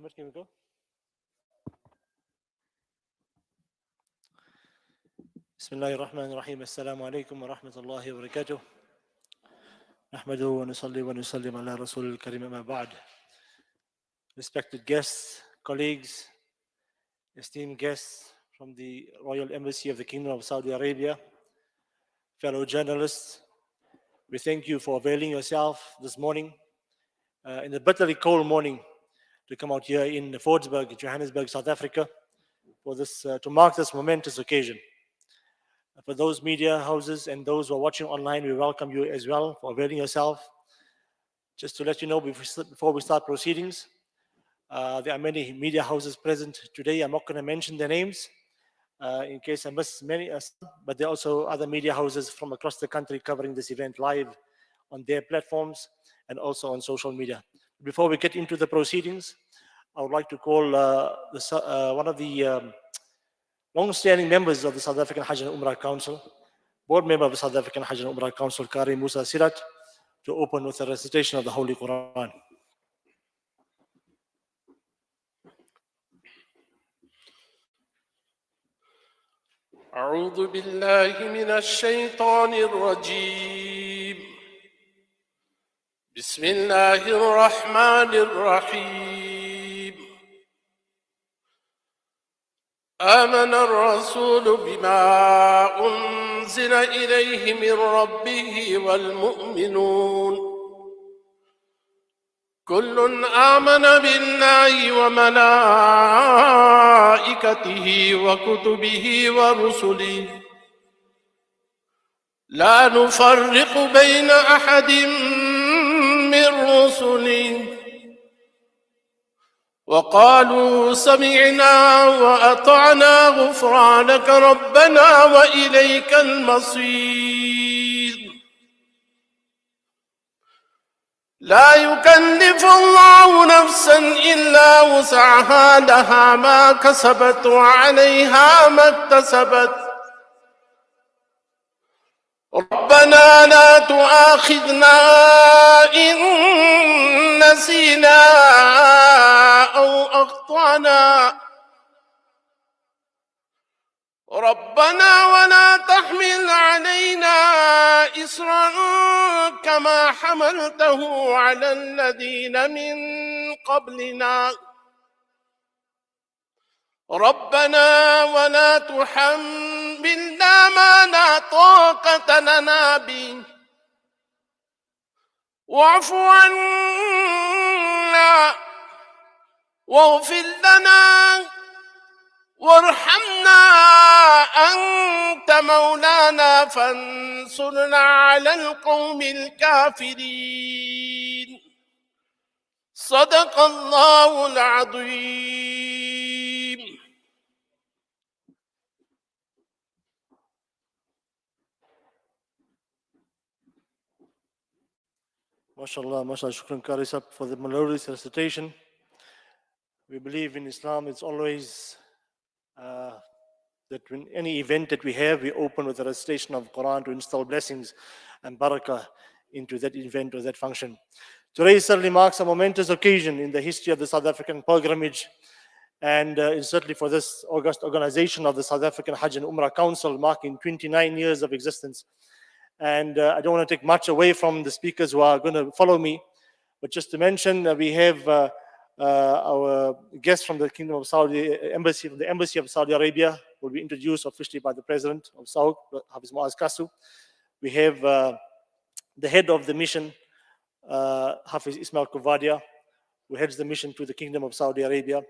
Muhammad, can we go? Bismillahir Rahmanir Rahim. Assalamu alaikum wa rahmatullahi wa barakatuh. Nahmaduhu wa nusalli wa nusallim ala Rasulil Karim amma ba'd. Respected guests, colleagues, esteemed guests from the Royal Embassy of the Kingdom of Saudi Arabia, fellow journalists, we thank you for availing yourself this morning, in the bitterly cold morning, to come out here in Fordsburg, Johannesburg, South Africa, for this to mark this momentous occasion. For those media houses and those who are watching online, we welcome you as well for availing yourself. Just to let you know before we start proceedings, there are many media houses present today. I'm not going to mention their names in case I miss many, but there are also other media houses from across the country covering this event live on their platforms and also on social media. Before we get into the proceedings, I would like to call one of the long-standing members of the South African Hajj and Umrah Council, board member of the South African Hajj and Umrah Council, Qari Musa Sirat, to open with a recitation of the Holy Quran. أعوذ بالله من الشيطان الرجيم بسم الله الرحمن الرحيم آمن الرسول بما أنزل إليه من ربه والمؤمنون كل آمن بالله وملائكته وكتبه ورسله لا نفرق بين أحد من رسله وقالوا سمعنا وأطعنا غفرانك ربنا وإليك المصير لا يكلف الله نفسا إلا وسعها لها ما كسبت وعليها ما اكتسبت ربنا لا تؤاخذنا إن نسينا أو أخطأنا ربنا ولا تحمل علينا إصرا كما حملته على الذين من قبلنا ربنا ولا تحملنا ما لا طاقة لنا به واعف عنا واغفر لنا وارحمنا أنت مولانا فانصرنا على القوم الكافرين صدق الله العظيم. MashaAllah, MashaAllah, Shukran Qari Sahib for the melodious recitation. We believe in Islam, it's always that when any event that we have, we open with a recitation of Quran to install blessings and barakah into that event or that function. Today certainly marks a momentous occasion in the history of the South African pilgrimage, and certainly for this august organization of the South African Hajj and Umrah Council, marking 29 years of existence. And I don't want to take much away from the speakers who are going to follow me, but just to mention, we have our guest from the Kingdom of Saudi Embassy, from the Embassy of Saudi Arabia, will be introduced officially by the President of Saudi, Hafiz Muaz Kasu. We have the head of the mission, Hafiz Ismail Kuvadia, who heads the mission to the Kingdom of Saudi Arabia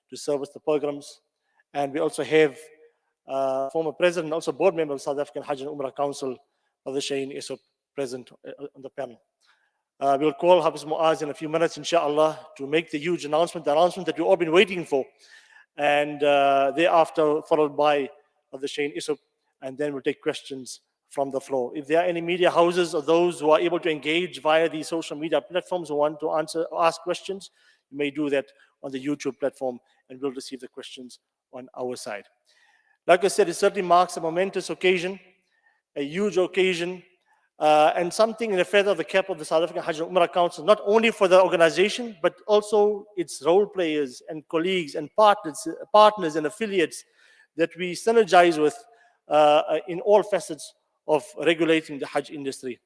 to service the pilgrims. And we also have former President, also board member of South African Hajj and Umrah Council, Brother Shane Isop, present on the panel. We'll call Hafiz Muaz in a few minutes, inshallah, to make the huge announcement, the announcement that we've all been waiting for. And thereafter, followed by Brother Shane Isop, and then we'll take questions from the floor. If there are any media houses or those who are able to engage via the social media platforms who want to ask questions, you may do that on the YouTube platform, and we'll receive the questions on our side. Like I said, it certainly marks a momentous occasion, a huge occasion and something in the feather of the cap of the South African Hajj and Umrah Council, not only for the organization, but also its role players and colleagues and partners and affiliates that we synergize with in all facets of regulating the Hajj industry.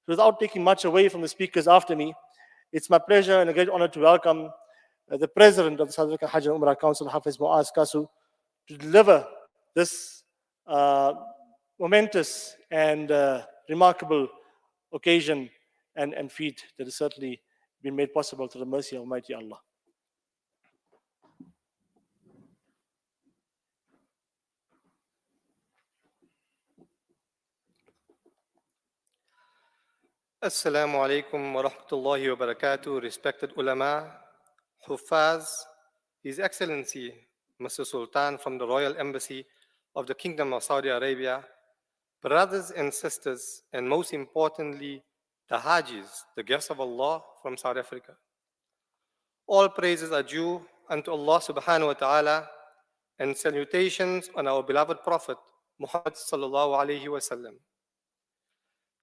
Without taking much away from the speakers after me, it's my pleasure and a great honor to welcome the President of the South African Hajj and Umrah Council, Hafiz Muaz Kasu, to deliver this momentous and remarkable occasion and feat that has certainly been made possible through the mercy of Almighty Allah. Assalamu alaikum wa rahmatullahi wa barakatuh, respected ulama, huffaz, His Excellency, Mr. Sultan from the Royal Embassy of the Kingdom of Saudi Arabia, brothers and sisters, and most importantly, the Hajis, the guests of Allah from South Africa. All praises are due unto Allah subhanahu wa ta'ala, and salutations on our beloved Prophet, Muhammad sallallahu alayhi wa sallam.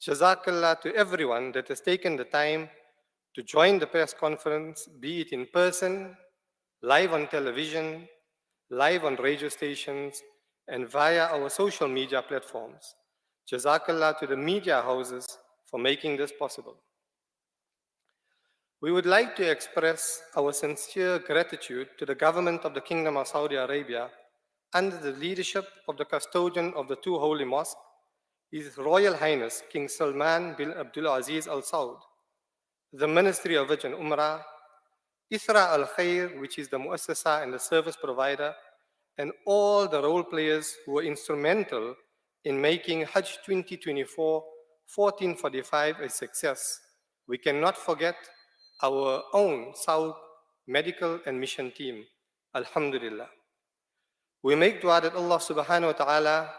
Jazakallah to everyone that has taken the time to join the press conference, be it in person, live on television, live on radio stations, and via our social media platforms. Jazakallah to the media houses for making this possible. We would like to express our sincere gratitude to the government of the Kingdom of Saudi Arabia under the leadership of the custodian of the two holy mosques, His Royal Highness King Salman bin Abdul Aziz Al Saud, the Ministry of Hajj and Umrah, Isra Al Khair, which is the muassasa and the service provider, and all the role players who were instrumental in making Hajj 2024-1445 a success. We cannot forget our own Saud medical and mission team. Alhamdulillah. We make dua that Allah subhanahu wa ta'ala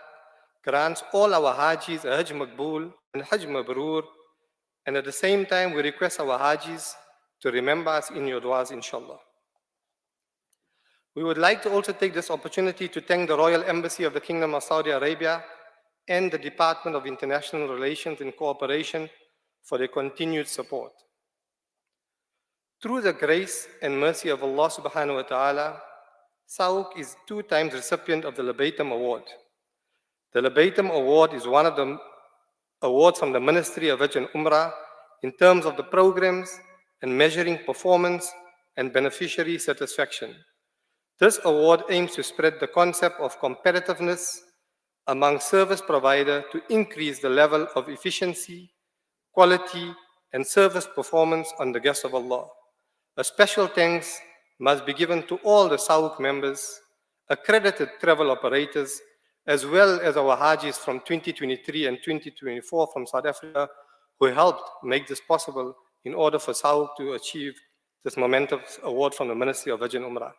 grants all our Hajis a Hajj Maqbool and Hajj Mabrur, and at the same time we request our Hajis to remember us in your duas, inshallah. We would like to also take this opportunity to thank the Royal Embassy of the Kingdom of Saudi Arabia and the Department of International Relations and Cooperation for their continued support. Through the grace and mercy of Allah subhanahu wa ta'ala, Sauk is 2 times recipient of the Labaitum Award. The Labaitum Award is one of the awards from the Ministry of Hajj and Umrah in terms of the programs and measuring performance and beneficiary satisfaction. This award aims to spread the concept of competitiveness among service providers to increase the level of efficiency, quality, and service performance on the guests of Allah. A special thanks must be given to all the SAUC members, accredited travel operators, as well as our Hajis from 2023 and 2024 from South Africa who helped make this possible in order for SAUC to achieve this momentous award from the Ministry of Hajj and Umrah.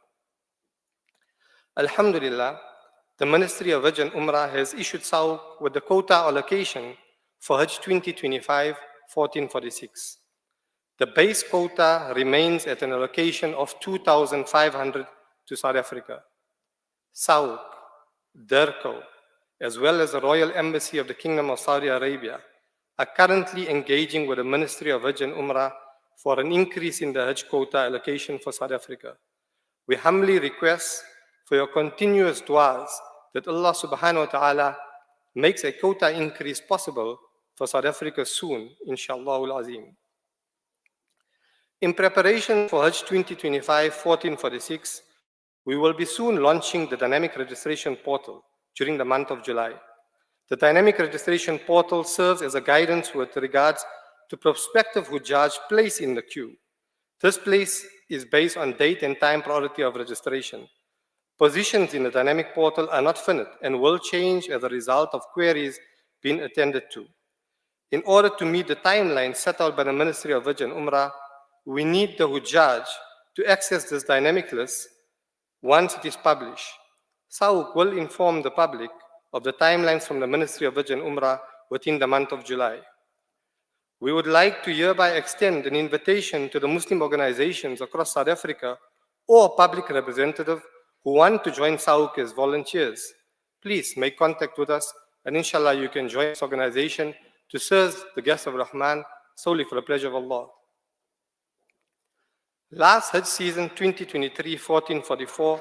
Alhamdulillah, the Ministry of Hajj and Umrah has issued SAUC with the quota allocation for Hajj 2025-1446. The base quota remains at an allocation of 2,500 to South Africa. SAUC, DERCO, as well as the Royal Embassy of the Kingdom of Saudi Arabia are currently engaging with the Ministry of Hajj and Umrah for an increase in the Hajj quota allocation for South Africa. We humbly request for your continuous du'as that Allah subhanahu wa ta'ala makes a quota increase possible for South Africa soon, inshallah al-azim. In preparation for Hajj 2025-1446, we will be soon launching the dynamic registration portal during the month of July. The dynamic registration portal serves as a guidance with regards to prospective Hujjaj placed in the queue. This place is based on date and time priority of registration. Positions in the dynamic portal are not finite and will change as a result of queries being attended to. In order to meet the timeline set out by the Ministry of Hajj and Umrah, we need the Hujjaj to access this dynamic list once it is published. SAUC will inform the public of the timelines from the Ministry of Hajj and Umrah within the month of July. We would like to hereby extend an invitation to the Muslim organizations across South Africa or public representatives who want to join SAUC as volunteers. Please make contact with us and inshallah you can join this organization to serve the guests of Rahman solely for the pleasure of Allah. Last Hajj season 2023-1444,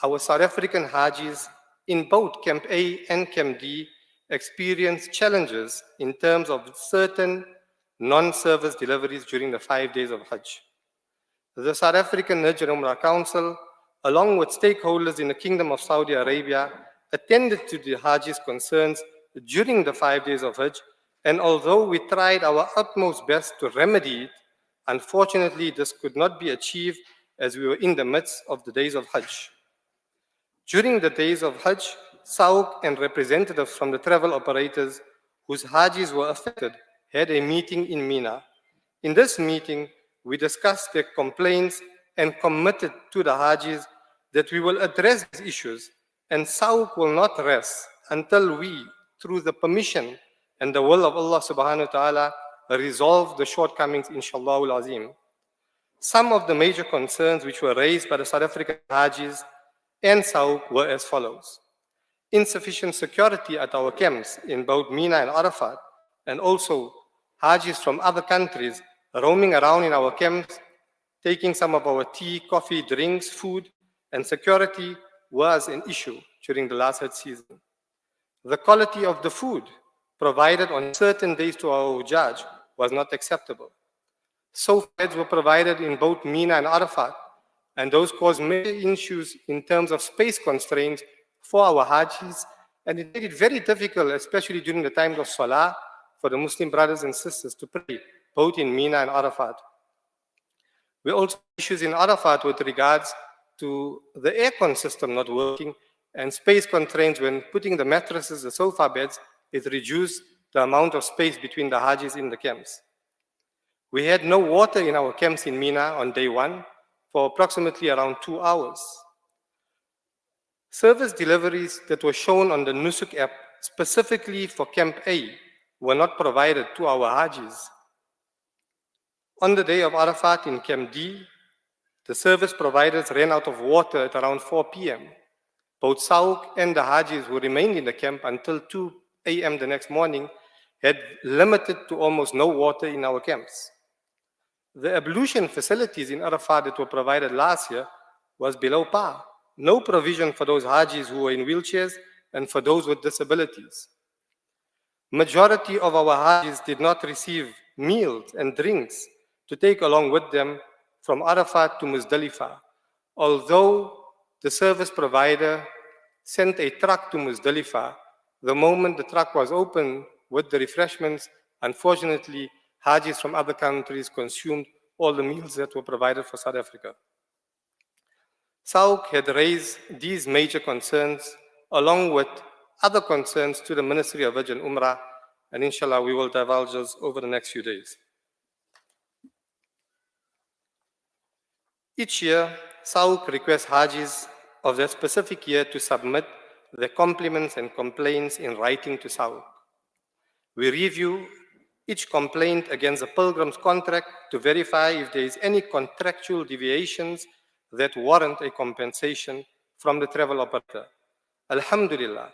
our South African Hajis in both Camp A and Camp D experienced challenges in terms of certain non-service deliveries during the 5 days of Hajj. The South African Hajj and Umrah Council, along with stakeholders in the Kingdom of Saudi Arabia, attended to the Hajis' concerns during the 5 days of Hajj, and although we tried our utmost best to remedy it, unfortunately this could not be achieved as we were in the midst of the days of Hajj. During the days of Hajj, SAUC and representatives from the travel operators whose Hajis were affected had a meeting in Mina. In this meeting, we discussed their complaints and committed to the Hajis that we will address these issues, and SAUC will not rest until we, through the permission and the will of Allah subhanahu wa ta'ala, resolve the shortcomings, inshallah al-azim. Some of the major concerns which were raised by the South African Hajis and SAUC were as follows: insufficient security at our camps in both Mina and Arafat, and also Hajis from other countries roaming around in our camps, taking some of our tea, coffee, drinks, food, and security was an issue during the last Hajj season. The quality of the food provided on certain days to our Hujjaj was not acceptable. Sofas were provided in both Mina and Arafat, and those caused major issues in terms of space constraints for our Hajis, and it made it very difficult, especially during the times of Salah, for the Muslim brothers and sisters to pray, both in Mina and Arafat. We also had issues in Arafat with regards to the aircon system not working and space constraints when putting the mattresses, the sofa beds, it reduced the amount of space between the Hajis in the camps. We had no water in our camps in Mina on day one for approximately around 2 hours. Service deliveries that were shown on the Nusuk app specifically for Camp A were not provided to our Hajis. On the day of Arafat in Camp D, the service providers ran out of water at around 4 p.m. Both SAUC and the Hajis who remained in the camp until 2 a.m. the next morning had limited to almost no water in our camps. The ablution facilities in Arafat that were provided last year was below par. No provision for those Hajis who were in wheelchairs and for those with disabilities. Majority of our Hajis did not receive meals and drinks to take along with them from Arafat to Muzdalifah, although the service provider sent a truck to Muzdalifah. The moment the truck was open with the refreshments, unfortunately, Hajis from other countries consumed all the meals that were provided for South Africa. SAUC had raised these major concerns along with other concerns to the Ministry of Hajj and Umrah, and inshallah we will divulge those over the next few days. Each year, SAUC requests Hajis of that specific year to submit their compliments and complaints in writing to SAUC. We review each complaint against the pilgrim's contract to verify if there is any contractual deviations that warrant a compensation from the travel operator. Alhamdulillah,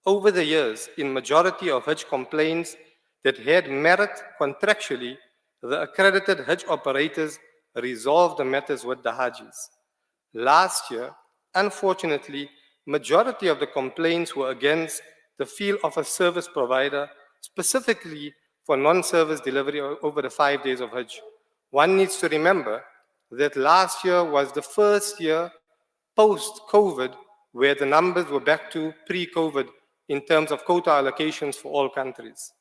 over the years, in majority of Hajj complaints that had merit contractually, the accredited Hajj operators resolved the matters with the Hajis. Last year, unfortunately, majority of the complaints were against the field of a service provider, specifically for non-service delivery over the 5 days of Hajj. One needs to remember that last year was the first year post-COVID where the numbers were back to pre-COVID in terms of quota allocations for all countries.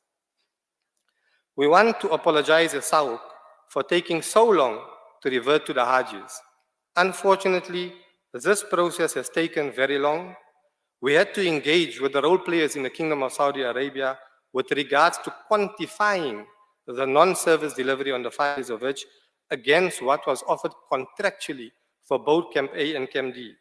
We want to apologize as SAUC for taking so long to revert to the Hajis. Unfortunately, this process has taken very long. We had to engage with the role players in the Kingdom of Saudi Arabia with regards to quantifying the non-service delivery on the 5 days of Hajj against what was offered contractually for both Camp A and Camp D.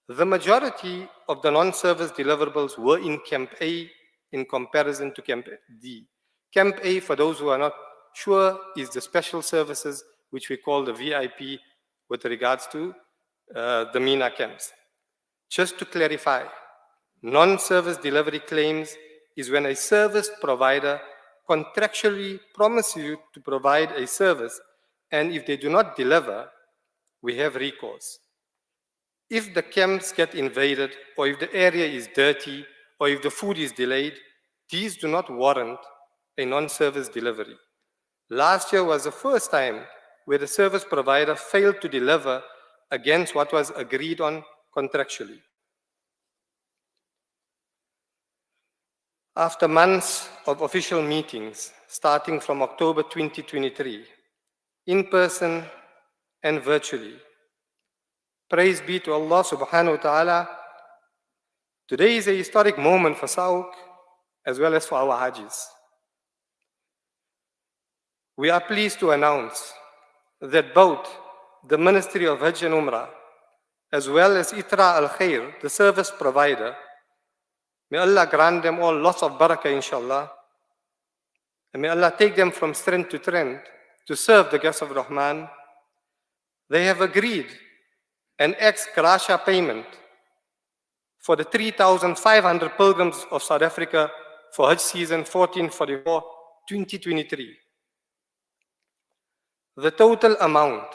The majority of the non-service deliverables were in Camp A in comparison to Camp D. Camp A, for those who are not sure, is the special services which we call the VIP with regards to the Mina camps. Just to clarify, non-service delivery claims is when a service provider contractually promises you to provide a service, and if they do not deliver, we have recourse. If the camps get invaded, or if the area is dirty, or if the food is delayed, these do not warrant a non-service delivery. Last year was the first time where the service provider failed to deliver against what was agreed on contractually. After months of official meetings, starting from October 2023, in person and virtually, praise be to Allah subhanahu wa ta'ala, today is a historic moment for SAUK as well as for our Hajis. We are pleased to announce that both the Ministry of Hajj and Umrah, as well as Itra Al-Khair, the service provider, may Allah grant them all lots of barakah, inshallah, and may Allah take them from strength to strength to serve the guests of Rahman. They have agreed an ex-gratia payment for the 3,500 pilgrims of South Africa for Hajj season 1444-2023. The total amount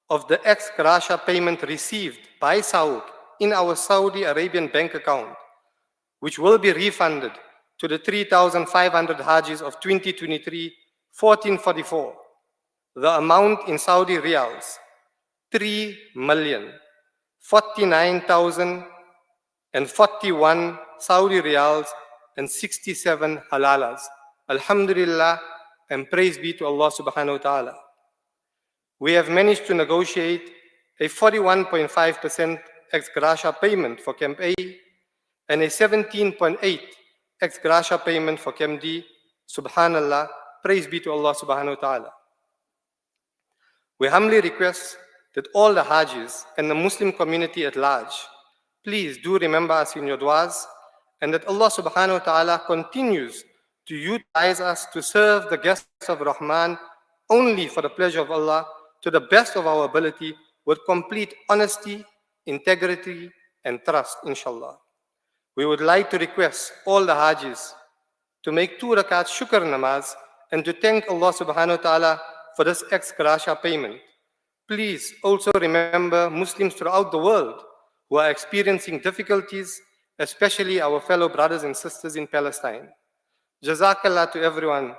of the ex-gratia payment received by SAUK in our Saudi Arabian bank account, which will be refunded to the 3,500 Hajis of 2023-1444, the amount in Saudi riyals, 3,049,041 Saudi riyals and 67 halalas. Alhamdulillah, and praise be to Allah subhanahu wa ta'ala. We have managed to negotiate a 41.5% ex-gratia payment for Camp A and a 17.8% ex-gratia payment for Camp D. Subhanallah, praise be to Allah subhanahu wa ta'ala. We humbly request that all the Hajis and the Muslim community at large, please do remember us in your du'as, and that Allah subhanahu wa ta'ala continues to utilize us to serve the guests of Rahman only for the pleasure of Allah, to the best of our ability, with complete honesty, integrity, and trust, inshallah. We would like to request all the Hajis to make 2 rakat shukr namaz and to thank Allah subhanahu wa ta'ala for this ex-gratia payment. Please also remember Muslims throughout the world who are experiencing difficulties, especially our fellow brothers and sisters in Palestine. Jazakallah to everyone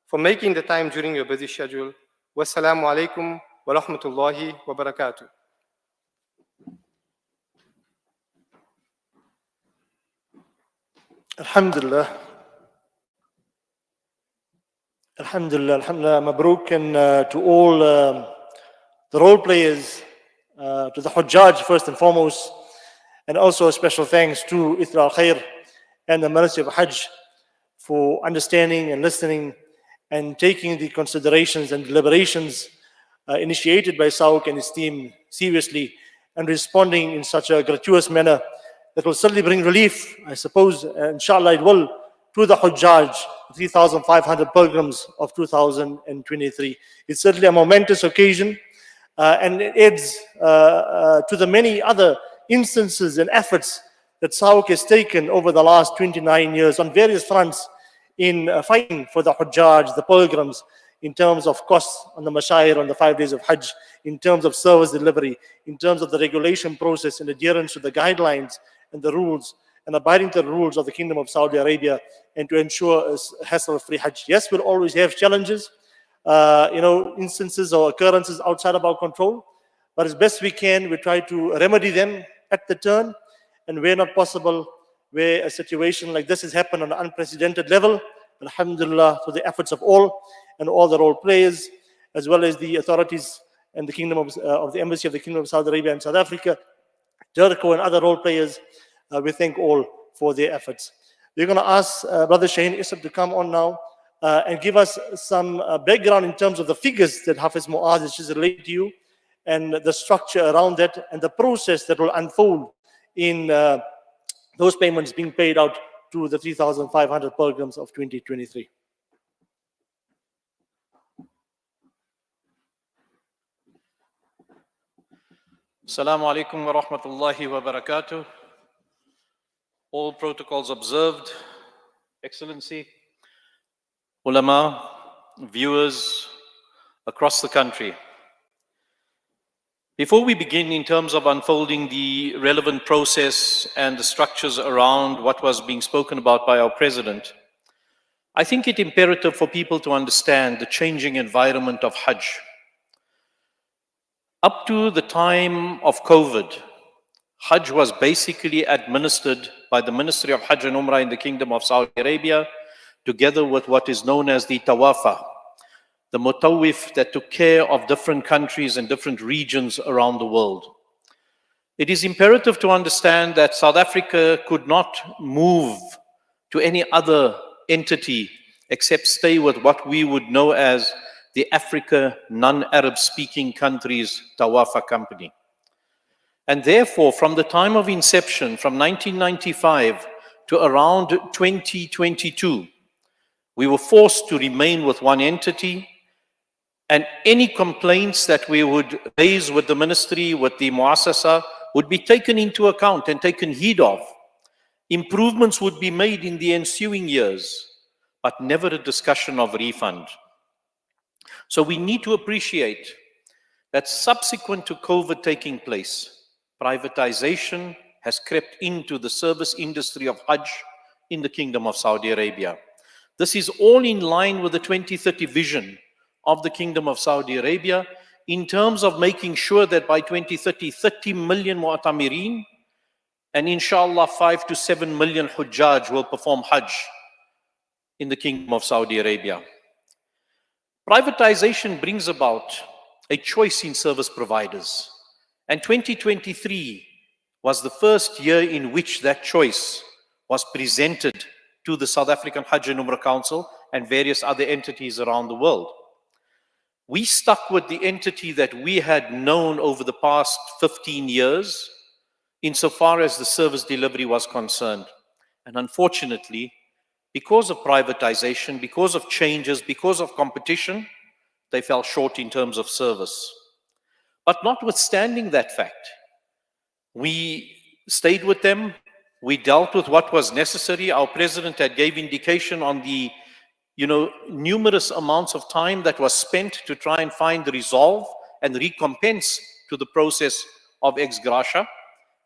for making the time during your busy schedule. Wassalamu alaikum wa rahmatullahi wa barakatuh. Alhamdulillah. Alhamdulillah, alhamdulillah, Mabruk, and to all the role players, to the Hujjaj first and foremost, and also a special thanks to Itra Al-Khair and the Ministry of Hajj for understanding and listening and taking the considerations and deliberations initiated by SAUK and his team seriously and responding in such a gratuitous manner that will certainly bring relief, I suppose, inshallah it will, to the Hujjaj, 3,500 pilgrims of 2023. It's certainly a momentous occasion and it adds to the many other instances and efforts that SAUK has taken over the last 29 years on various fronts in fighting for the Hujjaj, the pilgrims, in terms of costs on the Mashayir on the 5 days of Hajj, in terms of service delivery, in terms of the regulation process and adherence to the guidelines and the rules and abiding to the rules of the Kingdom of Saudi Arabia, and to ensure a hassle-free Hajj. Yes, we'll always have challenges, instances or occurrences outside of our control, but as best we can, we try to remedy them at the turn, and where not possible, where a situation like this has happened on an unprecedented level, alhamdulillah, for the efforts of all and all the role players, as well as the authorities and the Kingdom of the Embassy of the Kingdom of Saudi Arabia and South Africa, Jericho and other role players, we thank all for their efforts. We're going to ask Brother Shaheen Isab to come on now and give us some background in terms of the figures that Hafiz Muaz has just related to you, and the structure around that, and the process that will unfold in those payments being paid out to the 3,500 pilgrims of 2023. Assalamu alaikum wa rahmatullahi wa barakatuh. All protocols observed. Excellency, ulama, viewers across the country. Before we begin in terms of unfolding the relevant process and the structures around what was being spoken about by our President, I think it imperative for people to understand the changing environment of Hajj. Up to the time of COVID, Hajj was basically administered by the Ministry of Hajj and Umrah in the Kingdom of Saudi Arabia, together with what is known as the Tawafa, the Mutawif that took care of different countries and different regions around the world. It is imperative to understand that South Africa could not move to any other entity except stay with what we would know as the Africa non-Arab speaking countries Tawafa Company. And therefore, from the time of inception, from 1995 to around 2022, we were forced to remain with one entity, and any complaints that we would raise with the ministry, with the Muassasa, would be taken into account and taken heed of. Improvements would be made in the ensuing years, but never a discussion of refund. So we need to appreciate that subsequent to COVID taking place, privatization has crept into the service industry of Hajj in the Kingdom of Saudi Arabia. This is all in line with the 2030 vision of the Kingdom of Saudi Arabia in terms of making sure that by 2030, 30 million mu'tamirin and inshallah 5 to 7 million hujjaj will perform Hajj in the Kingdom of Saudi Arabia. Privatization brings about a choice in service providers. And 2023 was the first year in which that choice was presented to the South African Hajj and Umrah Council and various other entities around the world. We stuck with the entity that we had known over the past 15 years insofar as the service delivery was concerned. And unfortunately, because of privatization, because of changes, because of competition, they fell short in terms of service. But notwithstanding that fact, we stayed with them. We dealt with what was necessary. Our president had gave indication on the, numerous amounts of time that was spent to try and find the resolve and recompense to the process of ex-gratia.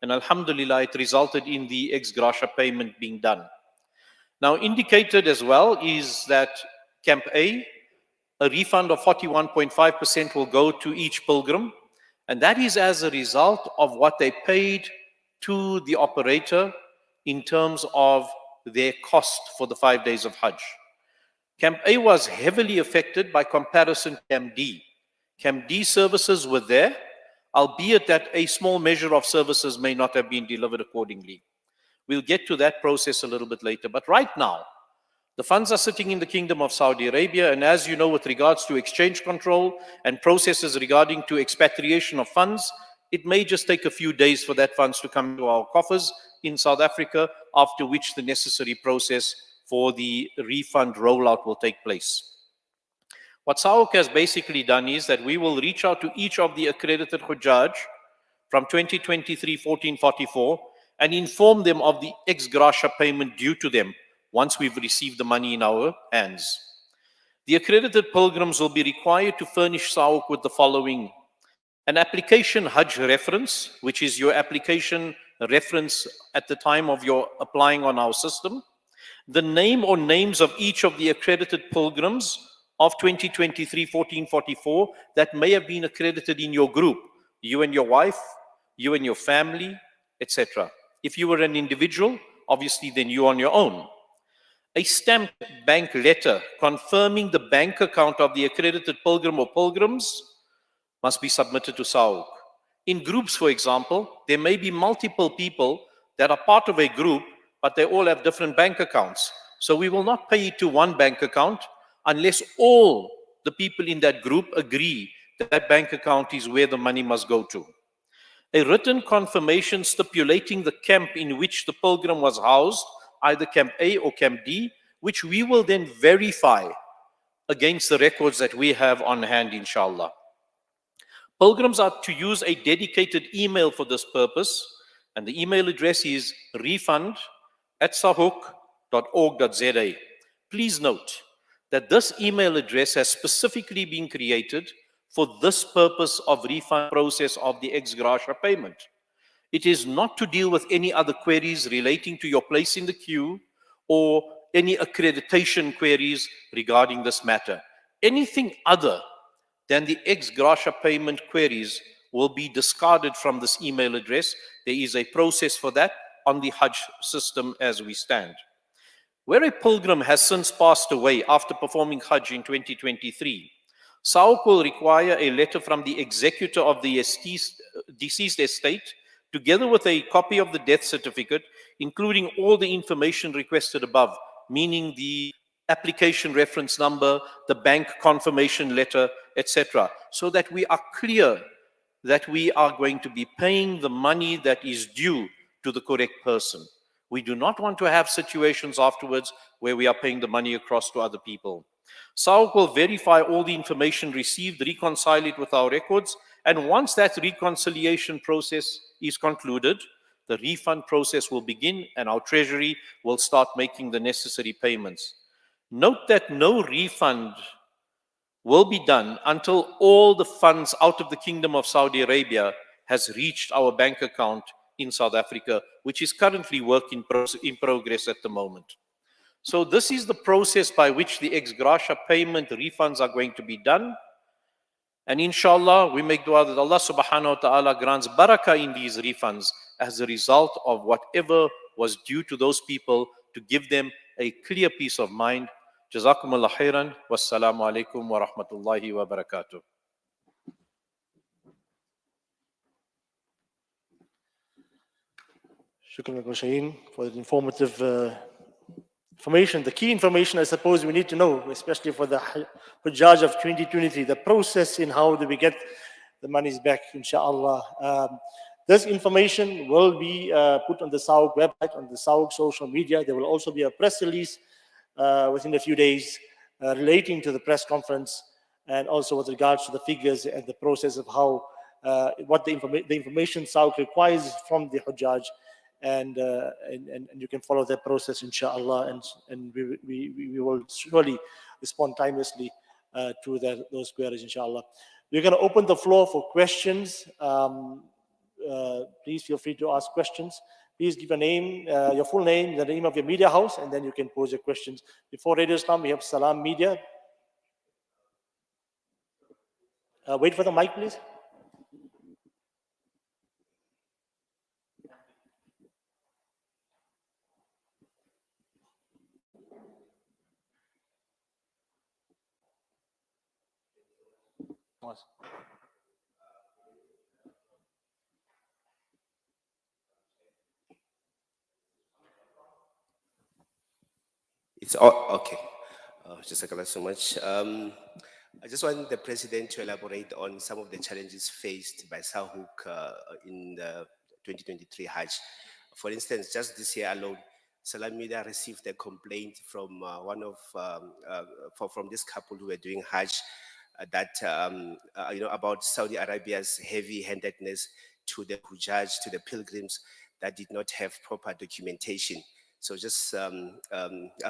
And alhamdulillah, it resulted in the ex-gratia payment being done. Now, indicated as well is that Camp A, a refund of 41.5% will go to each pilgrim. And that is as a result of what they paid to the operator in terms of their cost for the 5 days of Hajj. Camp A was heavily affected by comparison to Camp D. Camp D services were there, albeit that a small measure of services may not have been delivered accordingly. We'll get to that process a little bit later. But right now, the funds are sitting in the Kingdom of Saudi Arabia, and as you know, with regards to exchange control and processes regarding to expatriation of funds, it may just take a few days for that funds to come to our coffers in South Africa, after which the necessary process for the refund rollout will take place. What SAOC has basically done is that we will reach out to each of the accredited Hujjaj from 2023-1444 and inform them of the ex-gratia payment due to them once we've received the money in our hands. The accredited pilgrims will be required to furnish SAOC with the following: an application Hajj reference, which is your application reference at the time of your applying on our system, the name or names of each of the accredited pilgrims of 2023-1444 that may have been accredited in your group, you and your wife, you and your family, etc. If you were an individual, obviously then you on your own. A stamped bank letter confirming the bank account of the accredited pilgrim or pilgrims must be submitted to SAOC. In groups, for example, there may be multiple people that are part of a group, but they all have different bank accounts. So we will not pay it to one bank account unless all the people in that group agree that that bank account is where the money must go to. A written confirmation stipulating the camp in which the pilgrim was housed, either Camp A or Camp D, which we will then verify against the records that we have on hand, inshallah. Pilgrims are to use a dedicated email for this purpose, and the email address is refund@sahuk.org.za. hajj.org.za. Please note that this email address has specifically been created for this purpose of refund process of the ex-gratia payment. It is not to deal with any other queries relating to your place in the queue or any accreditation queries regarding this matter. Anything other than the ex-gratia payment queries will be discarded from this email address. There is a process for that on the Hajj system as we stand. Where a pilgrim has since passed away after performing Hajj in 2023, SAOC will require a letter from the executor of the deceased estate, together with a copy of the death certificate, including all the information requested above, meaning the application reference number, the bank confirmation letter, etc., so that we are clear that we are going to be paying the money that is due to the correct person. We do not want to have situations afterwards where we are paying the money across to other people. SAOC will verify all the information received, reconcile it with our records, and once that reconciliation process is concluded, the refund process will begin and our treasury will start making the necessary payments. Note that no refund will be done until all the funds out of the Kingdom of Saudi Arabia has reached our bank account in South Africa, which is currently work in progress at the moment. So this is the process by which the ex-gratia payment refunds are going to be done. And inshallah, we make dua that Allah subhanahu wa ta'ala grants barakah in these refunds as a result of whatever was due to those people, to give them a clear peace of mind. Jazakumullah khairan. Wassalamu alaikum wa rahmatullahi wa barakatuh. Shukran Shaheen for the informative information. The key information I suppose we need to know, especially for the Hajj of 2023, the process in how do we get the monies back, inshallah. This information will be put on the SAOC website, on the SAOC social media. There will also be a press release within a few days relating to the press conference, and also with regards to the figures and the process of how, what the information SAOC requires from the Hajj. And you can follow that process, inshallah, and we will surely respond timelessly to those queries, inshallah. We're going to open the floor for questions. Please feel free to ask questions. Please give a name, your full name, the name of your media house, and then you can pose your questions. Before Radio Islam, we have Salam Media. Wait for the mic, please. It's all okay. Jazakallah so much. I just want the president to elaborate on some of the challenges faced by SAOC in the 2023 Hajj. For instance, just this year alone, Salam Media received a complaint from from this couple who were doing Hajj that about Saudi Arabia's heavy-handedness to the Hujjaj, to the pilgrims that did not have proper documentation. So just I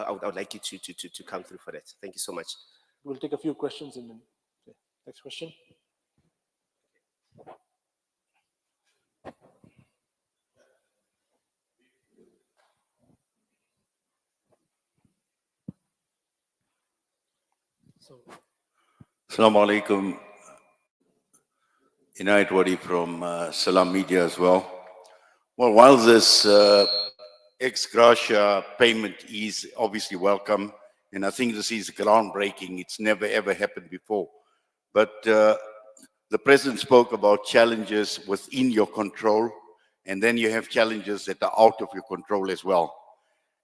would like you to come through for that. Thank you so much. We'll take a few questions and then next question. Assalamu alaikum. Inayat Wadi from Salam Media as well. Well, while this ex-gratia payment is obviously welcome, and I think this is groundbreaking, it's never ever happened before. But the President spoke about challenges within your control, and then you have challenges that are out of your control as well.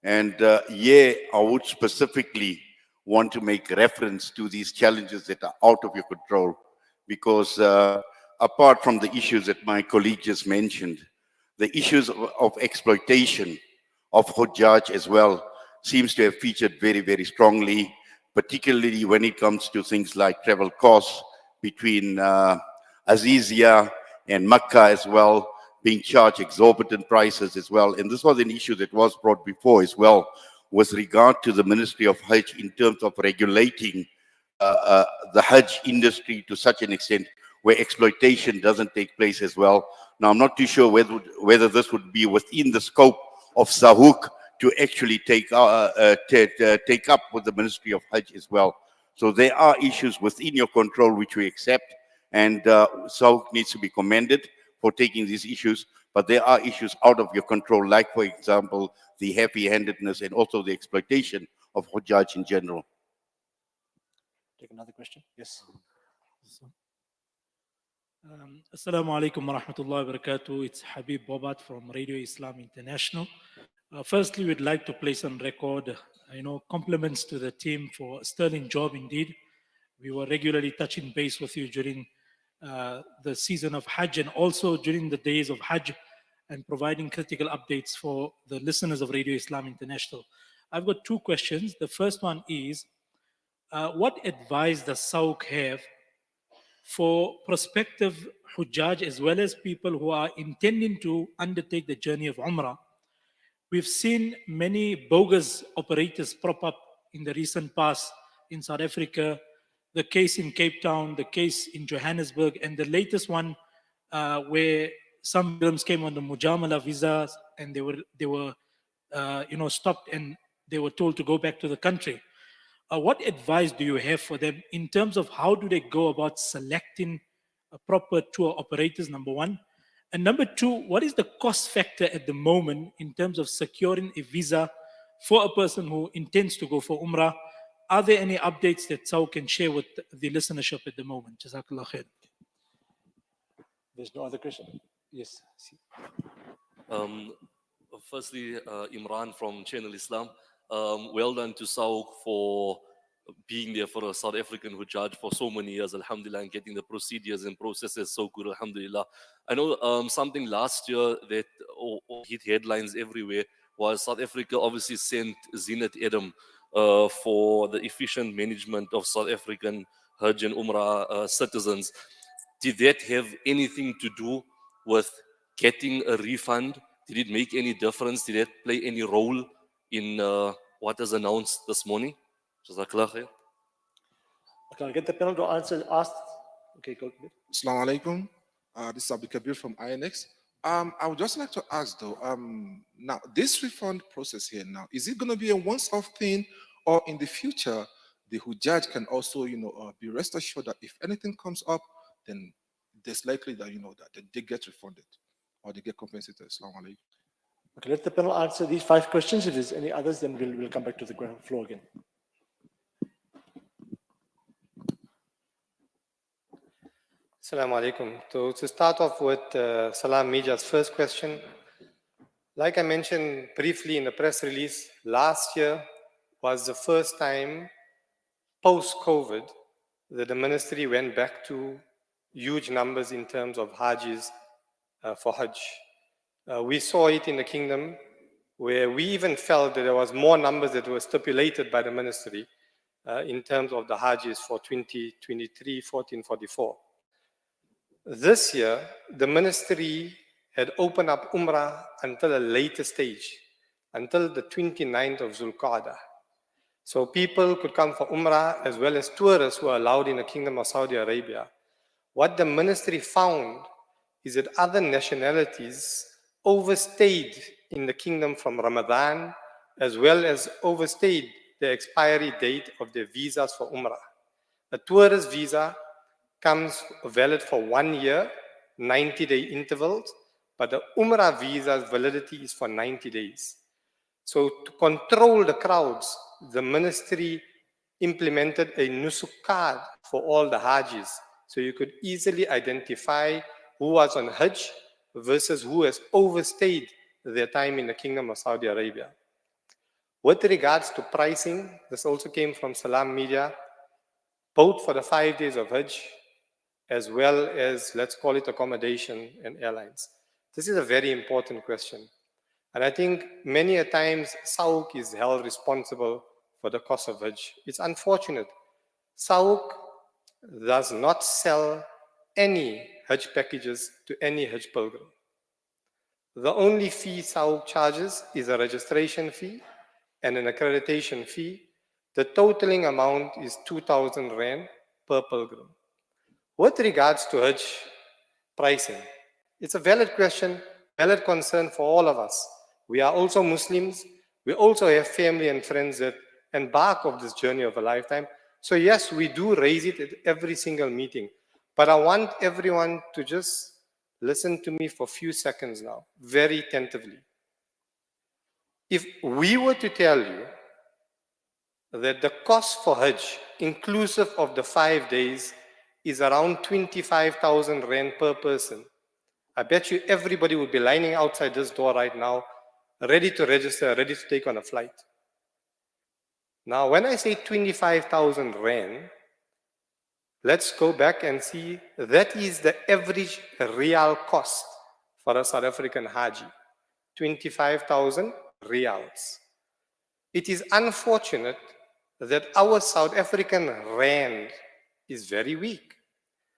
And I would specifically want to make reference to these challenges that are out of your control, because apart from the issues that my colleague just mentioned, the issues of exploitation of Hujjaj as well seems to have featured very, very strongly, particularly when it comes to things like travel costs between Azizia and Makkah as well, being charged exorbitant prices as well. And this was an issue that was brought before as well with regard to the Ministry of Hajj in terms of regulating the Hajj industry to such an extent where exploitation doesn't take place as well. Now, I'm not too sure whether this would be within the scope of Sahuk to actually take up with the Ministry of Hajj as well. So there are issues within your control which we accept, and Sahuk needs to be commended for taking these issues, but there are issues out of your control, like, for example, the heavy-handedness and also the exploitation of Hujjaj in general. Take another question. Yes. Assalamu alaikum wa rahmatullahi wa barakatuh. It's Habib Bobat from Radio Islam International. Firstly, we'd like to place on record, compliments to the team for a sterling job indeed. We were regularly touching base with you during the season of Hajj and also during the days of Hajj and providing critical updates for the listeners of Radio Islam International. I've got two questions. The first one is, what advice does Sauk have for prospective Hujjaj as well as people who are intending to undertake the journey of Umrah? We've seen many bogus operators prop up in the recent past in South Africa, the case in Cape Town, the case in Johannesburg, and the latest one where some pilgrims came on the Mujamala visas and they were stopped and they were told to go back to the country. What advice do you have for them in terms of how do they go about selecting proper tour operators, number one? And number two, what is the cost factor at the moment in terms of securing a visa for a person who intends to go for Umrah? Are there any updates that Sauk can share with the listenership at the moment? Jazakallah khair. There's no other question. Yes. Firstly, Imran from Channel Islam. Well done to Sauk for being there for a South African Hujjaj for so many years, alhamdulillah, and getting the procedures and processes so good, alhamdulillah. I know something last year that hit headlines everywhere was South Africa obviously sent Zinat Edom for the efficient management of South African Hajj and Umrah citizens. Did that have anything to do with getting a refund? Did it make any difference? Did that play any role in what is announced this morning? Jazakallah khair. Okay, I'll get the panel to answer. Ask. Okay, go. Assalamu alaikum. This is Abdul Kabir from INX. I would just like to ask though, now this refund process here now, is it going to be a once-off thing, or in the future, the Hujjaj can also, be rest assured that if anything comes up, then there's likely that, that they get refunded or they get compensated. Assalamu alaikum. Okay, let the panel answer these 5 questions. If there's any others, then we'll come back to the ground floor again. Assalamu alaikum. To start off with Salam Media's first question, like I mentioned briefly in the press release, last year was the first time post-COVID that the ministry went back to huge numbers in terms of Hajis for Hajj. We saw it in the kingdom where we even felt that there was more numbers that were stipulated by the ministry in terms of the Hajis for 2023, 1444. This year, the ministry had opened up Umrah until a later stage, until the 29th of Zulqa'dah. So people could come for Umrah as well as tourists who are allowed in the Kingdom of Saudi Arabia. What the ministry found is that other nationalities overstayed in the kingdom from Ramadan, as well as overstayed the expiry date of their visas for Umrah. A tourist visa comes valid for 1 year, 90-day intervals, but the Umrah visa's validity is for 90 days. So to control the crowds, the ministry implemented a nusuk card for all the Hajis. So you could easily identify who was on Hajj versus who has overstayed their time in the Kingdom of Saudi Arabia. With regards to pricing, this also came from Salam Media, both for the 5 days of Hajj, as well as, let's call it, accommodation and airlines. This is a very important question. And I think many a times Sauk is held responsible for the cost of Hajj. It's unfortunate. Sauk does not sell any Hajj packages to any Hajj pilgrim. The only fee Sauk charges is a registration fee, and an accreditation fee, the totaling amount is 2,000 Rand per pilgrim. With regards to Hajj pricing, it's a valid question, valid concern for all of us. We are also Muslims. We also have family and friends that embark of this journey of a lifetime. So yes, we do raise it at every single meeting. But I want everyone to just listen to me for a few seconds now, very attentively. If we were to tell you that the cost for Hajj, inclusive of the 5 days, is around 25,000 Rand per person, I bet you everybody would be lining outside this door right now, ready to register, ready to take on a flight. Now, when I say 25,000 Rand, let's go back and see that is the average real cost for a South African Haji, 25,000 reals. It is unfortunate that our South African Rand is very weak.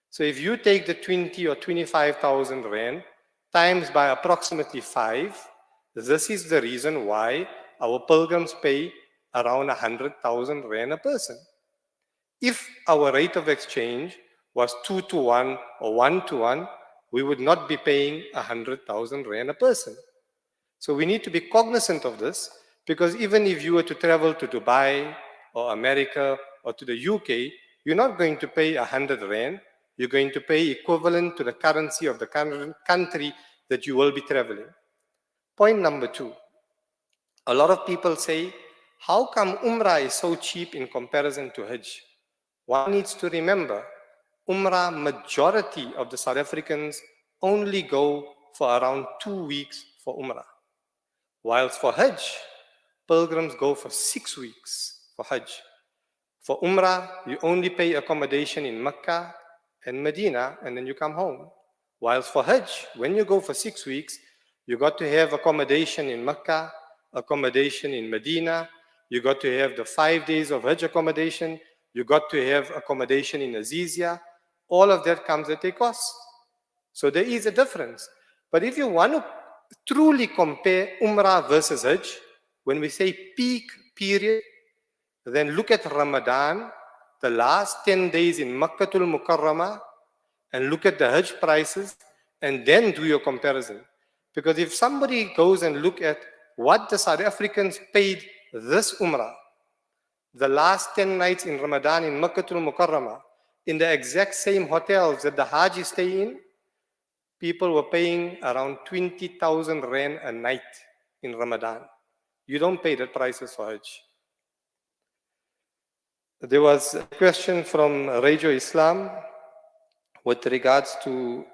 So if you take the 20 or 25,000 Rand times by approximately 5, this is the reason why our pilgrims pay around 100,000 Rand a person. If our rate of exchange was 2 to 1 or 1 to 1, we would not be paying 100,000 Rand a person. So we need to be cognizant of this, because even if you were to travel to Dubai or America or to the UK, you're not going to pay 100 Rand. You're going to pay equivalent to the currency of the country that you will be traveling. Point number 2. A lot of people say, how come Umrah is so cheap in comparison to Hajj? One needs to remember, Umrah, majority of the South Africans only go for around 2 weeks for Umrah. Whilst for Hajj, pilgrims go for 6 weeks for Hajj. For Umrah, you only pay accommodation in Mecca and Medina, and then you come home. Whilst for Hajj, when you go for 6 weeks, you got to have accommodation in Mecca, accommodation in Medina, you got to have the 5 days of Hajj accommodation, you got to have accommodation in Azizia. All of that comes at a cost. So there is a difference. But if you want to truly compare Umrah versus Hajj, when we say peak period, then look at Ramadan, the last 10 days in Makkatul Mukarramah, and look at the Hajj prices, and then do your comparison. Because if somebody goes and look at what the South Africans paid this Umrah, the last 10 nights in Ramadan in Makkatul Mukarramah, in the exact same hotels that the Haji stay in, people were paying around 20,000 Rand a night in Ramadan. You don't pay that prices for Hajj. There was a question from Radio Islam with regards to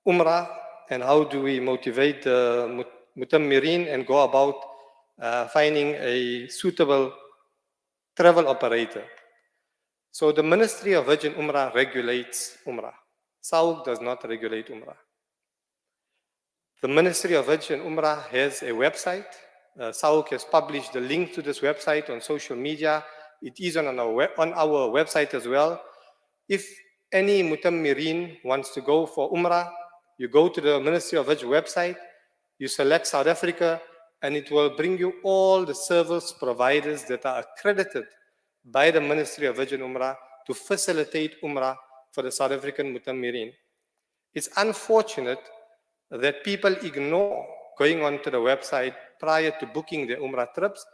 Umrah and how do we motivate the Mutammirin and go about finding a suitable travel operator. So the Ministry of Hajj and Umrah regulates Umrah. SAUK does not regulate Umrah. The Ministry of Hajj and Umrah has a website. SAUK has published the link to this website on social media. It is on our website as well. If any Mutammirin wants to go for Umrah, you go to the Ministry of Hajj website, you select South Africa, and it will bring you all the service providers that are accredited by the Ministry of Hajj and Umrah to facilitate Umrah for the South African Mutammirin. It's unfortunate that people ignore going onto the website prior to booking their Umrah trips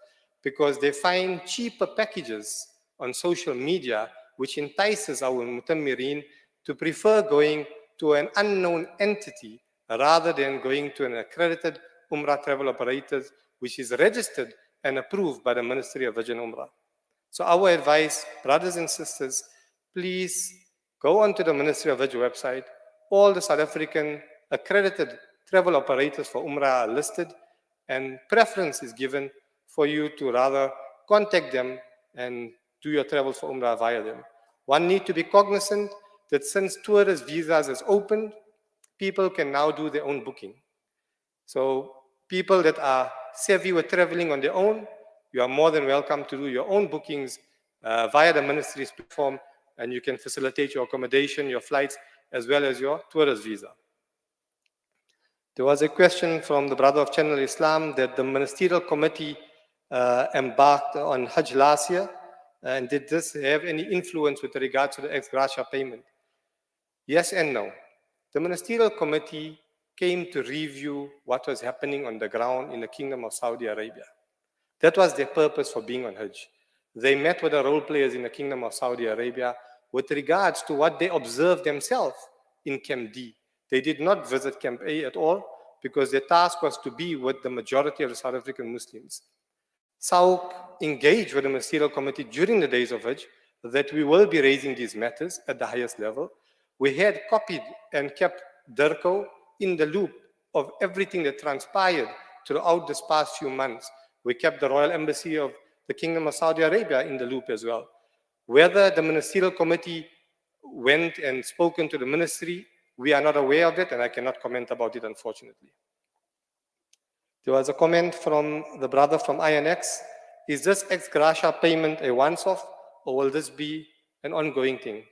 because they find cheaper packages on social media which entices our Mutammirin to prefer going to an unknown entity rather than going to an accredited Umrah travel operator which is registered and approved by the Ministry of Hajj and Umrah. So our advice, brothers and sisters, please go onto the Ministry of Hajj website. All the South African accredited travel operators for Umrah are listed, and preference is given for you to rather contact them and do your travels for Umrah via them. One need to be cognizant that since tourist visas is opened, people can now do their own booking. So people that are savvy with traveling on their own, you are more than welcome to do your own bookings via the ministry's platform, and you can facilitate your accommodation, your flights, as well as your tourist visa. There was a question from the brother of Channel Islam that the ministerial committee embarked on Hajj last year? And did this have any influence with regard to the ex-gratia payment? Yes and no. The ministerial committee came to review what was happening on the ground in the Kingdom of Saudi Arabia. That was their purpose for being on Hajj. They met with the role players in the Kingdom of Saudi Arabia with regards to what they observed themselves in Camp D. They did not visit Camp A at all because their task was to be with the majority of the South African Muslims. SAUC engaged with the ministerial committee during the days of Hajj that we will be raising these matters at the highest level. We had copied and kept DIRCO in the loop of everything that transpired throughout this past few months. We kept the Royal Embassy of the Kingdom of Saudi Arabia in the loop as well. Whether the ministerial committee went and spoken to the ministry, we are not aware of it, and I cannot comment about it, unfortunately. There was a comment from the brother from INX. Is this ex-gratia payment a once-off, or will this be an ongoing thing?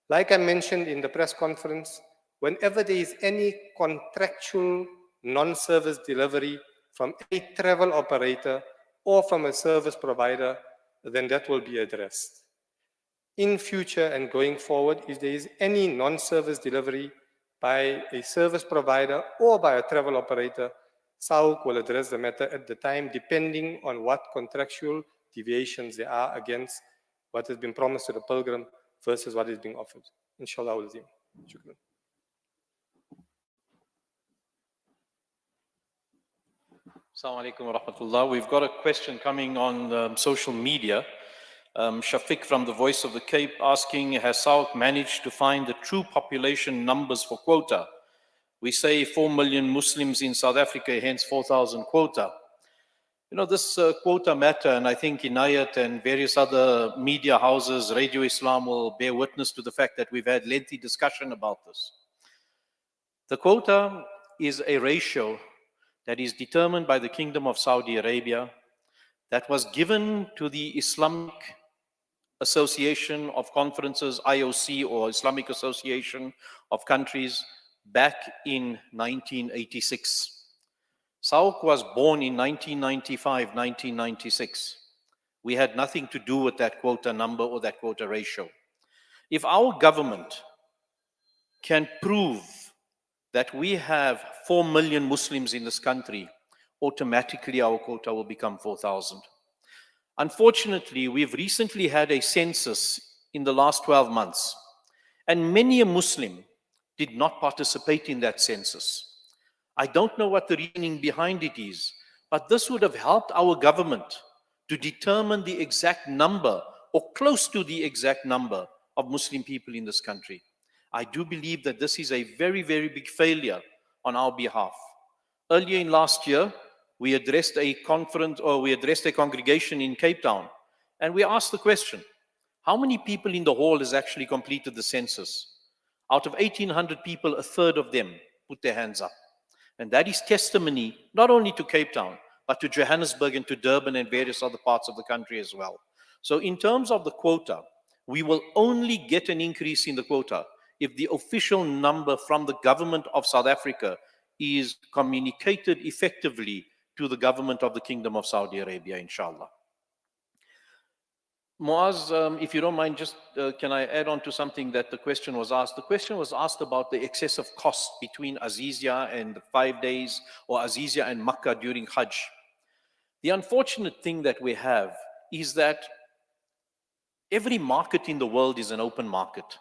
Like I mentioned in the press conference, whenever there is any contractual non-service delivery from a travel operator or from a service provider, then that will be addressed. In future and going forward, if there is any non-service delivery by a service provider or by a travel operator, SAUC will address the matter at the time, depending on what contractual deviations there are against what has been promised to the pilgrim versus what is being offered. Inshallah al-Azim. Shukran. Assalamu alaikum wa rahmatullah. We've got a question coming on social media. Shafiq from the Voice of the Cape asking, has SAUC managed to find the true population numbers for quota? We say 4 million Muslims in South Africa, hence 4,000 quota. You know, this quota matter, and I think Inayat and various other media houses, Radio Islam will bear witness to the fact that we've had lengthy discussion about this. The quota is a ratio that is determined by the Kingdom of Saudi Arabia that was given to the Islamic Association of Conferences, IOC, or Islamic Association of Countries, back in 1986. SAUC was born in 1995, 1996. We had nothing to do with that quota number or that quota ratio. If our government can prove that we have 4 million Muslims in this country, automatically our quota will become 4,000. Unfortunately, we've recently had a census in the last 12 months, and many a Muslim did not participate in that census. I don't know what the reasoning behind it is, but this would have helped our government to determine the exact number or close to the exact number of Muslim people in this country. I do believe that this is a very, very big failure on our behalf. Earlier in last year, we addressed a congregation in Cape Town, and we asked the question, how many people in the hall has actually completed the census? Out of 1,800 people, a third of them put their hands up. And that is testimony not only to Cape Town, but to Johannesburg and to Durban and various other parts of the country as well. So in terms of the quota, we will only get an increase in the quota if the official number from the government of South Africa is communicated effectively to the government of the Kingdom of Saudi Arabia, inshallah. Muaz, if you don't mind, just can I add on to something that the question was asked? The question was asked about the excessive cost between Azizia and the 5 days, or Azizia and Makkah during Hajj. The unfortunate thing that we have is that every market in the world is an open market.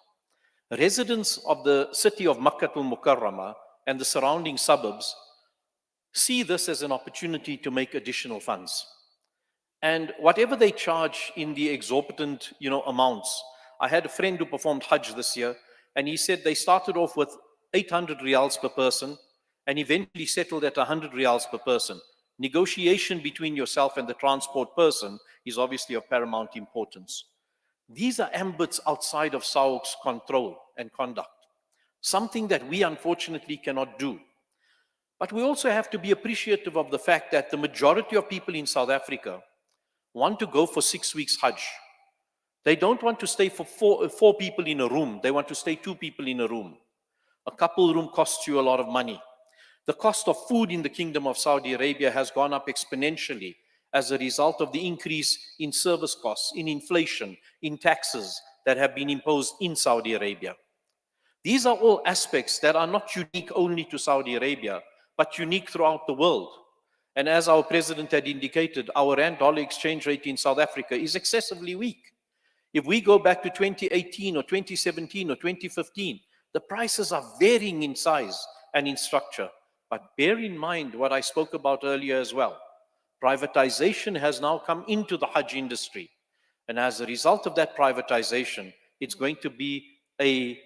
Residents of the city of Makkah al-Mukarramah and the surrounding suburbs see this as an opportunity to make additional funds. And whatever they charge in the exorbitant, amounts. I had a friend who performed Hajj this year, and he said they started off with 800 riyals per person and eventually settled at 100 riyals per person. Negotiation between yourself and the transport person is obviously of paramount importance. These are ambits outside of SAUC's control and conduct, something that we unfortunately cannot do. But we also have to be appreciative of the fact that the majority of people in South Africa want to go for 6 weeks Hajj. They don't want to stay for four people in a room. They want to stay 2 people in a room. A couple room costs you a lot of money. The cost of food in the Kingdom of Saudi Arabia has gone up exponentially. as a result of the increase in service costs, in inflation, in taxes that have been imposed in Saudi Arabia. These are all aspects that are not unique only to Saudi Arabia, but unique throughout the world. And as our president had indicated, our rand-dollar exchange rate in South Africa is excessively weak. If we go back to 2018 or 2017 or 2015, the prices are varying in size and in structure. But bear in mind what I spoke about earlier as well. Privatization has now come into the Hajj industry. And as a result of that privatization, it's going to be a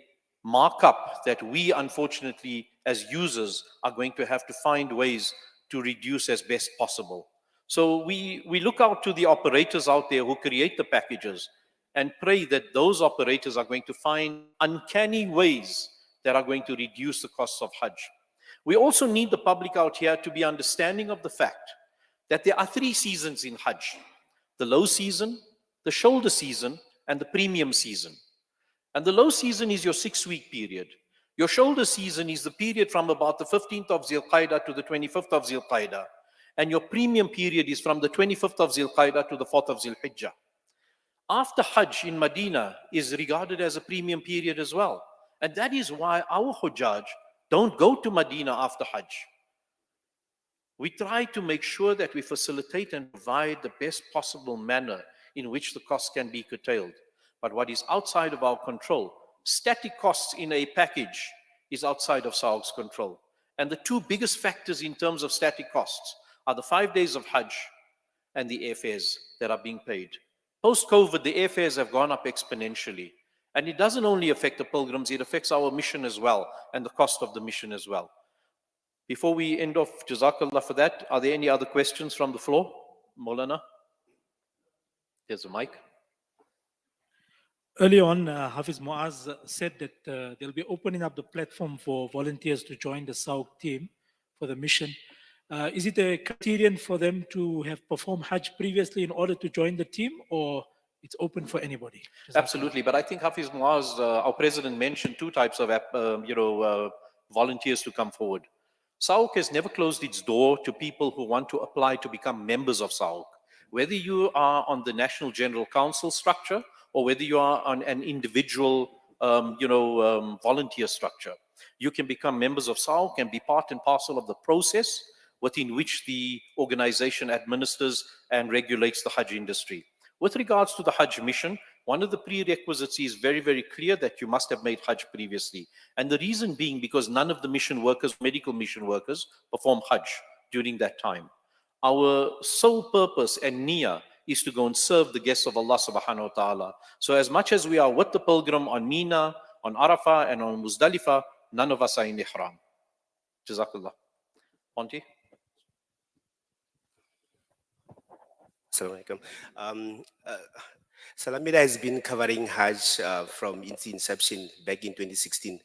markup that we, unfortunately, as users, are going to have to find ways to reduce as best possible. So we look out to the operators out there who create the packages and pray that those operators are going to find uncanny ways that are going to reduce the costs of Hajj. We also need the public out here to be understanding of the fact that there are 3 seasons in Hajj: the low season, the shoulder season, and the premium season. And the low season is your 6-week period. Your shoulder season is the period from about the 15th of Zil-Qaidah to the 25th of Zil-Qaidah. And your premium period is from the 25th of Zil-Qaidah to the 4th of Zil-Hijjah. After Hajj in Medina is regarded as a premium period as well. And that is why our Hujjaj don't go to Medina after Hajj. We try to make sure that we facilitate and provide the best possible manner in which the costs can be curtailed. But what is outside of our control, static costs in a package, is outside of SAOC's control. And the 2 biggest factors in terms of static costs are the 5 days of Hajj and the airfares that are being paid. Post-COVID, the airfares have gone up exponentially. And it doesn't only affect the pilgrims, it affects our mission as well, and the cost of the mission as well. Before we end off, Jazakallah for that, are there any other questions from the floor? Maulana? There's a mic. Earlier on, Hafiz Muaz said that they'll be opening up the platform for volunteers to join the SAOC team for the mission. Is it a criterion for them to have performed Hajj previously in order to join the team, or it's open for anybody? Absolutely, but I think Hafiz Muaz, our president, mentioned 2 types of volunteers to come forward. SAOC has never closed its door to people who want to apply to become members of SAOC. Whether you are on the National General Council structure or whether you are on an individual, volunteer structure, you can become members of SAOC and be part and parcel of the process within which the organization administers and regulates the Hajj industry. With regards to the Hajj mission, one of the prerequisites is very, very clear that you must have made Hajj previously. And the reason being because none of the mission workers, medical mission workers, perform Hajj during that time. Our sole purpose and niyyah is to go and serve the guests of Allah subhanahu wa ta'ala. So as much as we are with the pilgrim on Mina, on Arafah, and on Muzdalifah, none of us are in Ihram. Jazakallah. Ponti? Assalamu alaikum. Salam Media has been covering Hajj from its inception back in 2016.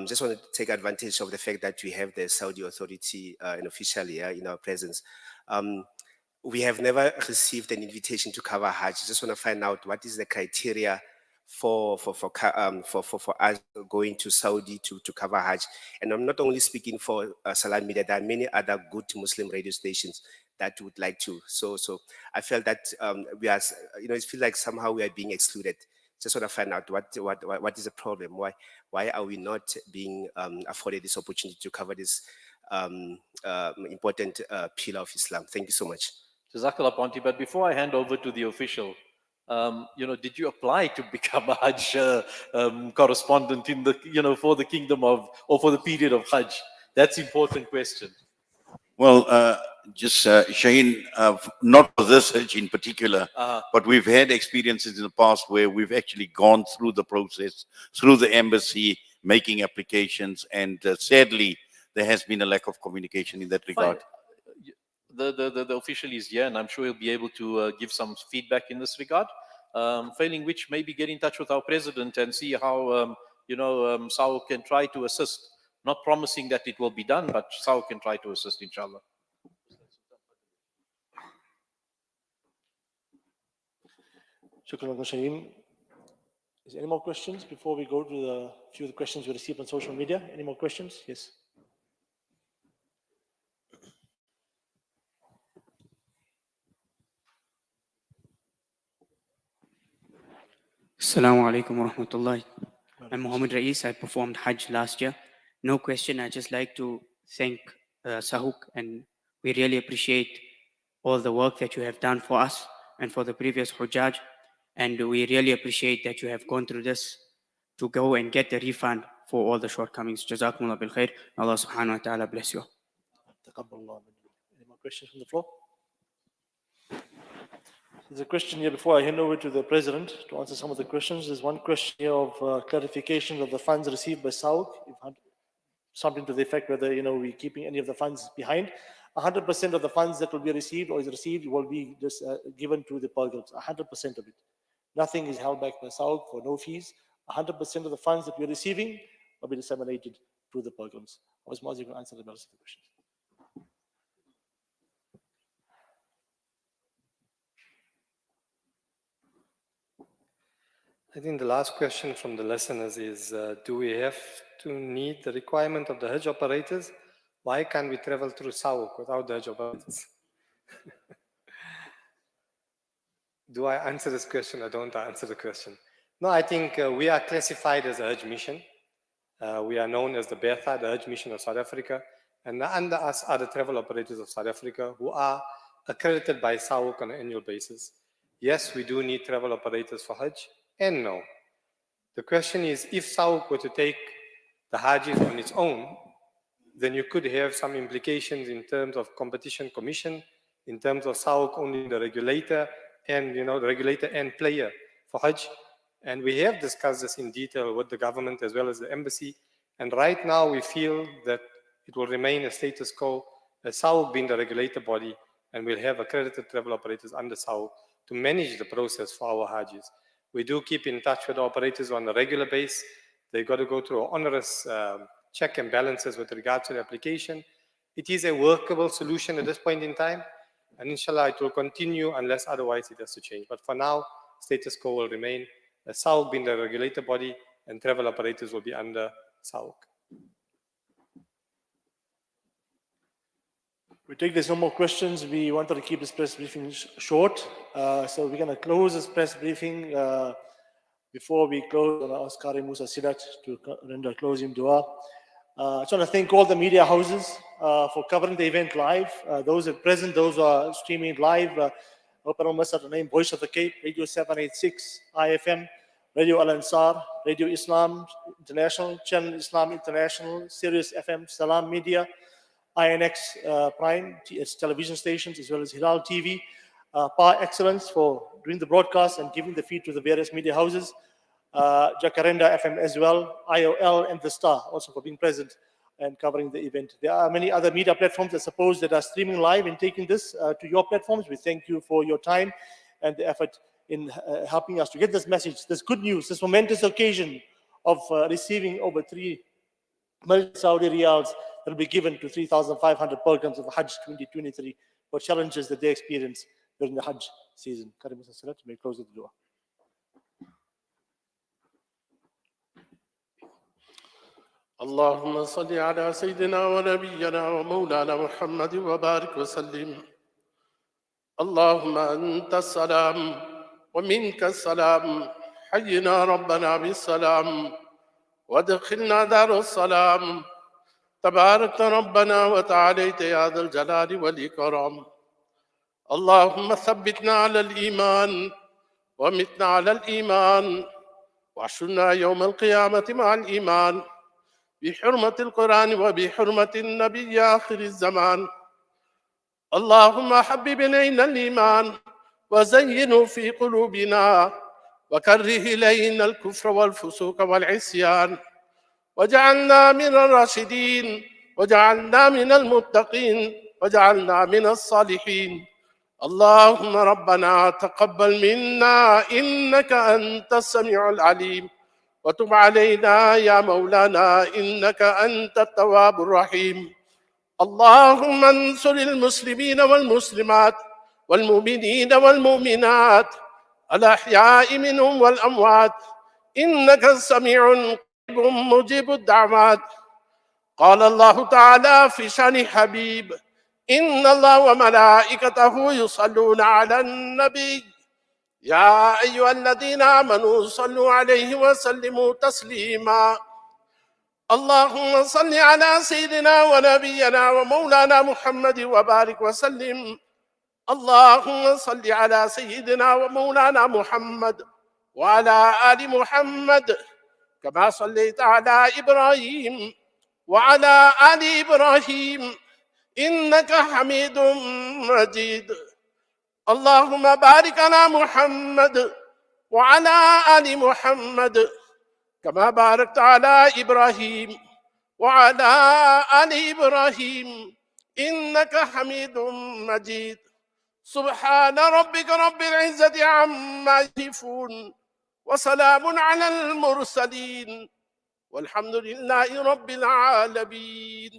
Just want to take advantage of the fact that we have the Saudi authority and officially in our presence. We have never received an invitation to cover Hajj. Just want to find out what is the criteria for us going to Saudi to cover Hajj. And I'm not only speaking for Salam Media, there are many other good Muslim radio stations that would like to. So I felt that we are, it feels like somehow we are being excluded. Just want to find out what is the problem? Why are we not being afforded this opportunity to cover this important pillar of Islam? Thank you so much. Jazakallah, Ponti. But before I hand over to the official, did you apply to become a Hajj correspondent in the, for the kingdom of, or for the period of Hajj? That's an important question. Well, Shaheen, not for this Hajj in particular, but we've had experiences in the past where we've actually gone through the process, through the embassy, making applications, and sadly, there has been a lack of communication in that regard. Fine. The official is here, and I'm sure he'll be able to give some feedback in this regard. Failing which, maybe get in touch with our president and see how, SAO can try to assist. Not promising that it will be done, but SAO can try to assist, inshallah. Shukran, Shaheem. Is there any more questions before we go to the few of the questions we received on social media? Any more questions? Yes. Assalamu alaikum wa rahmatullahi. I'm Mohammed Rais. I performed Hajj last year. No question. I just like to thank Sahuk, and we really appreciate all the work that you have done for us and for the previous Hujjaj. And we really appreciate that you have gone through this to go and get the refund for all the shortcomings. Jazakumullah bil khair. Allah subhanahu wa ta'ala bless you. Taqabbalallah minkum. Any more questions from the floor? There's a question here before I hand over to the President to answer some of the questions. There's one question here of clarification of the funds received by SAUC. Something to the effect whether we're keeping any of the funds behind. 100% of the funds that will be received or is received will be just given to the pilgrims. 100% of it. Nothing is held back by SAUC for no fees. 100% of the funds that we're receiving will be disseminated to the pilgrims. I was going to answer the rest of the questions. I think the last question from the listeners is, do we have to need the requirement of the Hajj operators? Why can't we travel through Sauk without the Hajj operators? Do I answer this question or don't I answer the question? No, I think we are classified as a Hajj mission. We are known as the Betha, the Hajj mission of South Africa. And under us are the travel operators of South Africa who are accredited by SAUC on an annual basis. Yes, we do need travel operators for Hajj, and no. The question is, if SAUC were to take the Hajjis on its own, then you could have some implications in terms of competition commission, in terms of SAUC only the regulator and the regulator and player for Hajj. And we have discussed this in detail with the government as well as the embassy. And right now we feel that it will remain a status quo, SAUC being the regulator body, and we'll have accredited travel operators under SAUC to manage the process for our Hajjis. We do keep in touch with the operators on a regular basis. They've got to go through an onerous check and balances with regard to the application. It is a workable solution at this point in time, and inshallah it will continue unless otherwise it has to change. But for now, status quo will remain, SAUC being the regulator body and travel operators will be under SAUC. We take there's no more questions. We wanted to keep this press briefing short. So we're going to close this press briefing. Before we close, I'm going to ask Qari Musa Sidat to render closing dua. I just want to thank all the media houses for covering the event live. Those at present, those who are streaming live. I hope I don't mess up the name. Voice of the Cape, Radio 786, IFM, Radio Al Ansar, Radio Islam International, Channel Islam International, Sirius FM, Salam Media, INX Prime, its television stations, as well as Hilal TV, Par Excellence for doing the broadcast and giving the feed to the various media houses, Jacaranda FM as well, IOL and The Star also for being present and covering the event. There are many other media platforms, I suppose, that are streaming live and taking this to your platforms. We thank you for your time and the effort in helping us to get this message, this good news, this momentous occasion of receiving over 3 million Saudi riyals that will be given to 3,500 pilgrims of Hajj 2023 for challenges that they experience during the Hajj season. Karim Salat, may close with the dua. اللهم صل على سيدنا ونبينا ومولانا محمد وبارك وسلم. اللهم أنت السلام ومنك السلام، حينا ربنا بالسلام وادخلنا دار السلام. تبارك ربنا وتعاليت يا ذا الجلال والإكرام. اللهم ثبتنا على الإيمان ومتنا على الإيمان واحشرنا يوم القيامة مع الإيمان بحرمة القرآن وبحرمة النبي آخر الزمان. اللهم حبب إلينا الإيمان وزينه في قلوبنا وكره إلينا الكفر والفسوق والعصيان وجعلنا من الراشدين وجعلنا من المتقين وجعلنا من الصالحين. اللهم ربنا تقبل منا إنك أنت السميع العليم وتب علينا يا مولانا إنك أنت التواب الرحيم. اللهم انصر المسلمين والمسلمات والمؤمنين والمؤمنات الأحياء منهم والأموات إنك سميع قريب مجيب الدعوات. قال الله تعالى في شان حبيب: إن الله وملائكته يصلون على النبي يا أيها الذين آمنوا صلوا عليه وسلموا تسليما اللهم صل على سيدنا ونبينا ومولانا محمد وبارك وسلم اللهم صل على سيدنا ومولانا محمد وعلى آل محمد كما صليت على إبراهيم وعلى آل إبراهيم إنك حميد مجيد اللهم بارك على محمد وعلى آل محمد كما باركت على إبراهيم وعلى آل إبراهيم إنك حميد مجيد سبحان ربك رب العزة عما يصفون وسلام على المرسلين والحمد لله رب العالمين